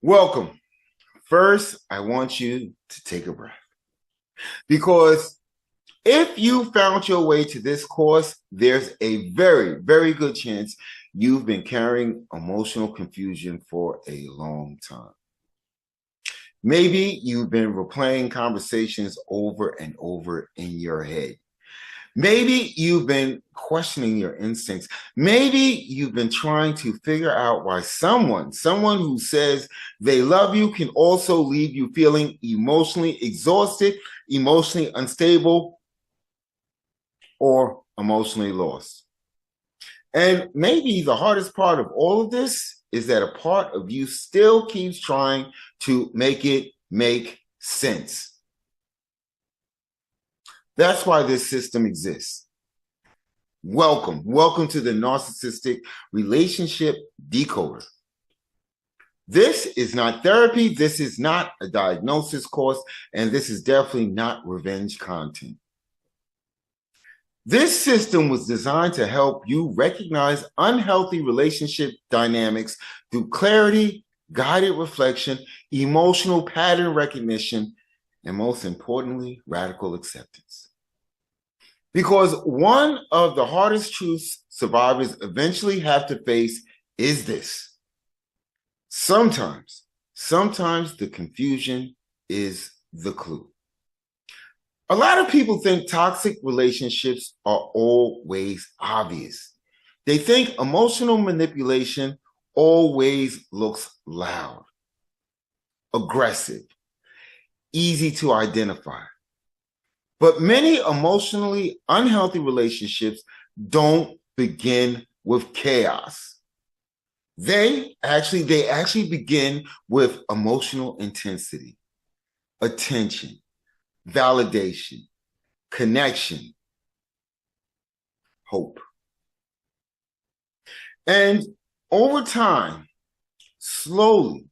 Welcome. First, I want you to take a breath because if you found your way to this course, there's a very, very good chance you've been carrying emotional confusion for a long time. Maybe you've been replaying conversations over and over in your head. Maybe you've been questioning your instincts. Maybe you've been trying to figure out why someone who says they love you can also leave you feeling emotionally exhausted, emotionally unstable, or emotionally lost. And maybe the hardest part of all of this is that a part of you still keeps trying to make it make sense. That's why this system exists. Welcome to the Narcissistic Relationship Decoder. This is not therapy, this is not a diagnosis course, and this is definitely not revenge content. This system was designed to help you recognize unhealthy relationship dynamics through clarity, guided reflection, emotional pattern recognition, and most importantly, radical acceptance. Because one of the hardest truths survivors eventually have to face is this. Sometimes the confusion is the clue. A lot of people think toxic relationships are always obvious. They think emotional manipulation always looks loud, aggressive, easy to identify. But many emotionally unhealthy relationships don't begin with chaos. They actually begin with emotional intensity, attention, validation, connection, hope. And over time, slowly,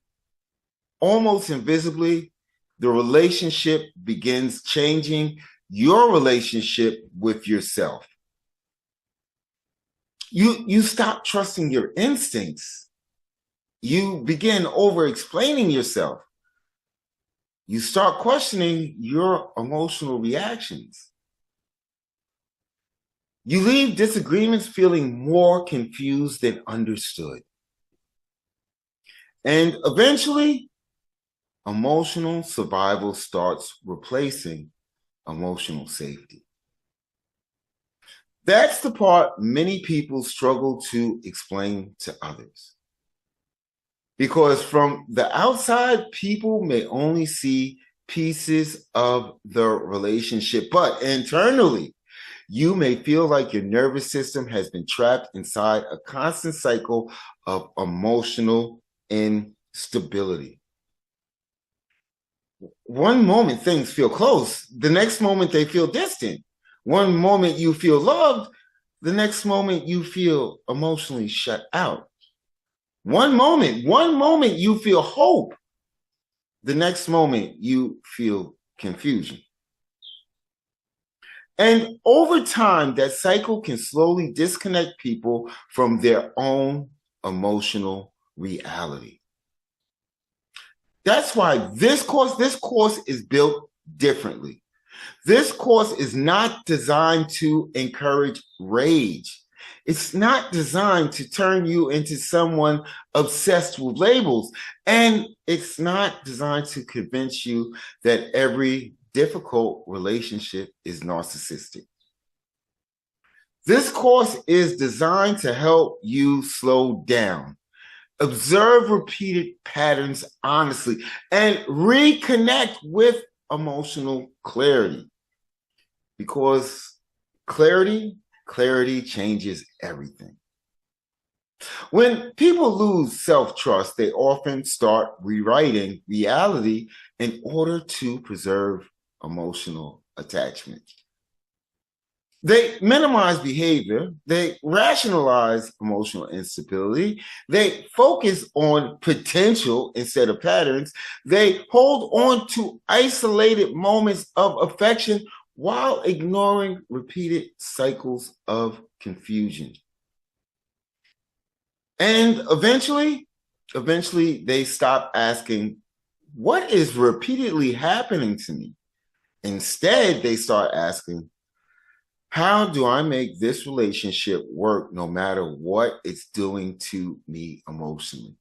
almost invisibly, the relationship begins changing your relationship with yourself. You stop trusting your instincts. You begin over-explaining yourself. You start questioning your emotional reactions. You leave disagreements feeling more confused than understood. And eventually, emotional survival starts replacing emotional safety. That's the part many people struggle to explain to others. Because from the outside, people may only see pieces of the relationship, but internally, you may feel like your nervous system has been trapped inside a constant cycle of emotional instability. One moment things feel close, the next moment they feel distant. One moment you feel loved, the next moment you feel emotionally shut out. One moment you feel hope, the next moment you feel confusion. And over time, that cycle can slowly disconnect people from their own emotional reality. That's why this course is built differently. This course is not designed to encourage rage. It's not designed to turn you into someone obsessed with labels. And it's not designed to convince you that every difficult relationship is narcissistic. This course is designed to help you slow down, observe repeated patterns honestly, and reconnect with emotional clarity. Because clarity changes everything. When people lose self-trust, they often start rewriting reality in order to preserve emotional attachment. They minimize behavior, they rationalize emotional instability, they focus on potential instead of patterns, they hold on to isolated moments of affection while ignoring repeated cycles of confusion. And eventually, eventually they stop asking, what is repeatedly happening to me? Instead, they start asking, how do I make this relationship work no matter what it's doing to me emotionally?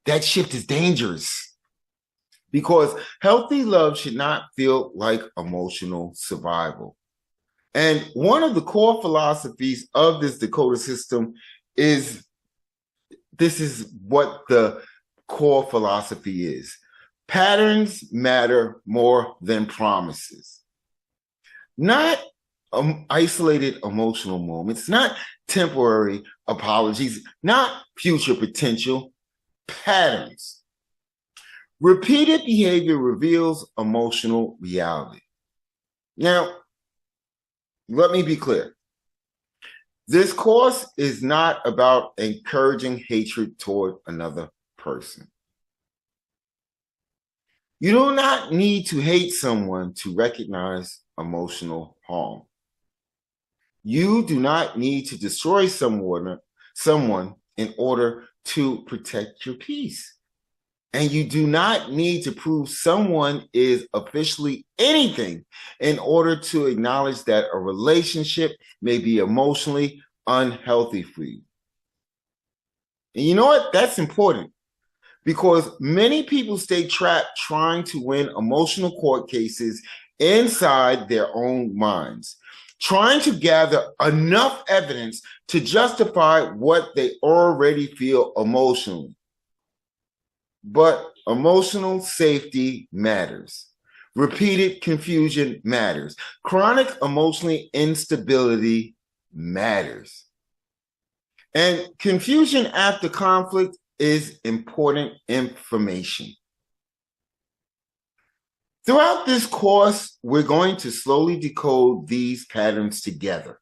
That shift is dangerous because healthy love should not feel like emotional survival. And one of the core philosophies of this decoder system is this is what the core philosophy is. Patterns matter more than promises. Not isolated emotional moments, not temporary apologies, not future potential, patterns. Repeated behavior reveals emotional reality. Now, let me be clear. This course is not about encouraging hatred toward another person. You do not need to hate someone to recognize emotional harm. You do not need to destroy someone in order to protect your peace. And you do not need to prove someone is officially anything in order to acknowledge that a relationship may be emotionally unhealthy for you. And you know what? That's important because many people stay trapped trying to win emotional court cases inside their own minds, trying to gather enough evidence to justify what they already feel emotionally. But emotional safety matters. Repeated confusion matters. Chronic emotional instability matters. And confusion after conflict is important information. Throughout this course, we're going to slowly decode these patterns together.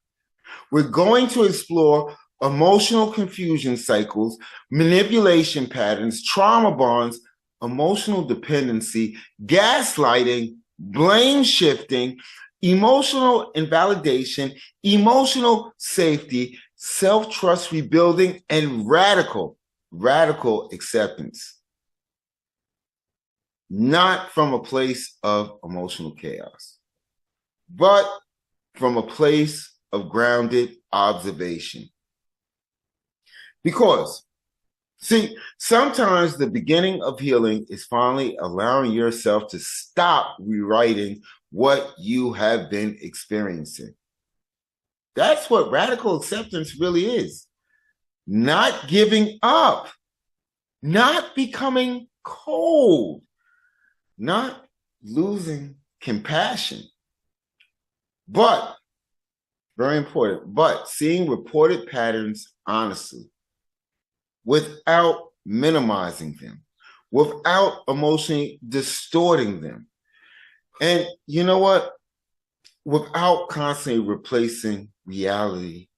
We're going to explore emotional confusion cycles, manipulation patterns, trauma bonds, emotional dependency, gaslighting, blame shifting, emotional invalidation, emotional safety, self-trust rebuilding, and radical acceptance. Not from a place of emotional chaos, but from a place of grounded observation. Because, see, sometimes the beginning of healing is finally allowing yourself to stop rewriting what you have been experiencing. That's what radical acceptance really is. Not giving up, not becoming cold, not losing compassion, but, very important, but seeing reported patterns honestly, without minimizing them, without emotionally distorting them. And you know what? Without constantly replacing reality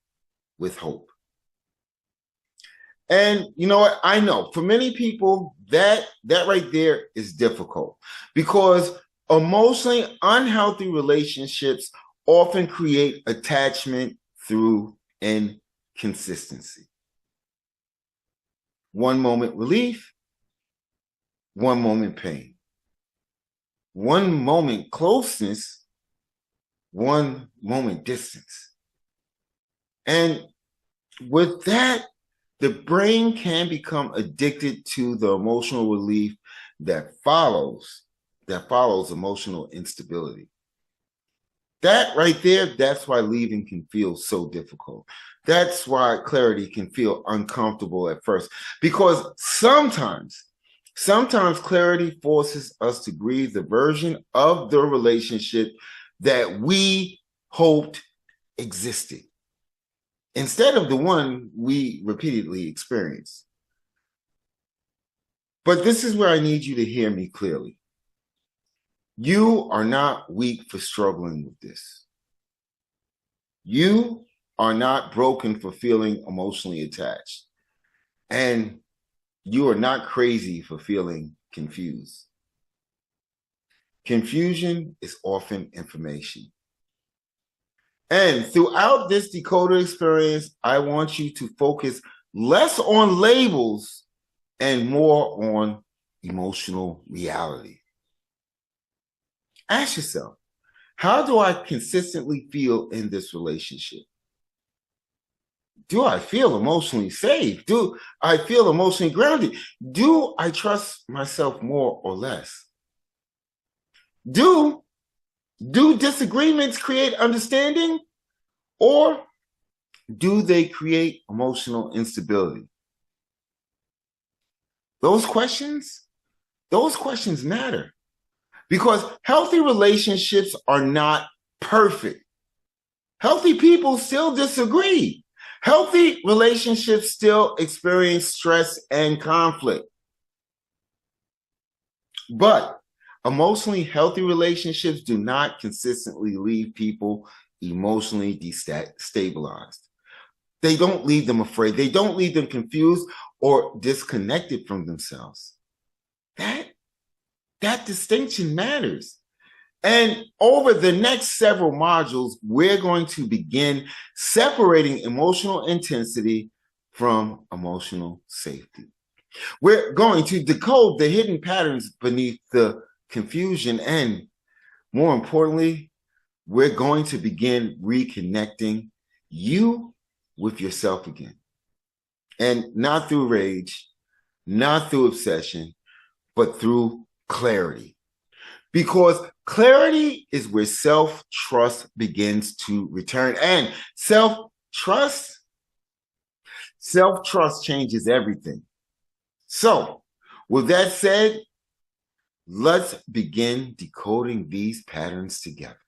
with hope. And you know what? I know for many people that right there is difficult because emotionally unhealthy relationships often create attachment through inconsistency. One moment relief, one moment pain. One moment closeness, one moment distance. And with that, the brain can become addicted to the emotional relief that follows emotional instability. That right there, that's why leaving can feel so difficult. That's why clarity can feel uncomfortable at first, because sometimes clarity forces us to grieve the version of the relationship that we hoped existed, instead of the one we repeatedly experience. But this is where I need you to hear me clearly. You are not weak for struggling with this. You are not broken for feeling emotionally attached. And you are not crazy for feeling confused. Confusion is often information. And throughout this decoder experience, I want you to focus less on labels and more on emotional reality. Ask yourself, how do I consistently feel in this relationship? Do I feel emotionally safe? Do I feel emotionally grounded? Do I trust myself more or less? Do disagreements create understanding, or do they create emotional instability? Those questions matter, because healthy relationships are not perfect. Healthy people still disagree. Healthy relationships still experience stress and conflict. But emotionally healthy relationships do not consistently leave people emotionally destabilized. They don't leave them afraid. They don't leave them confused or disconnected from themselves. That distinction matters. And over the next several modules, we're going to begin separating emotional intensity from emotional safety. We're going to decode the hidden patterns beneath the confusion. And more importantly, we're going to begin reconnecting you with yourself again. And not through rage, not through obsession, but through clarity. Because clarity is where self-trust begins to return. And self-trust changes everything. So, with that said, let's begin decoding these patterns together.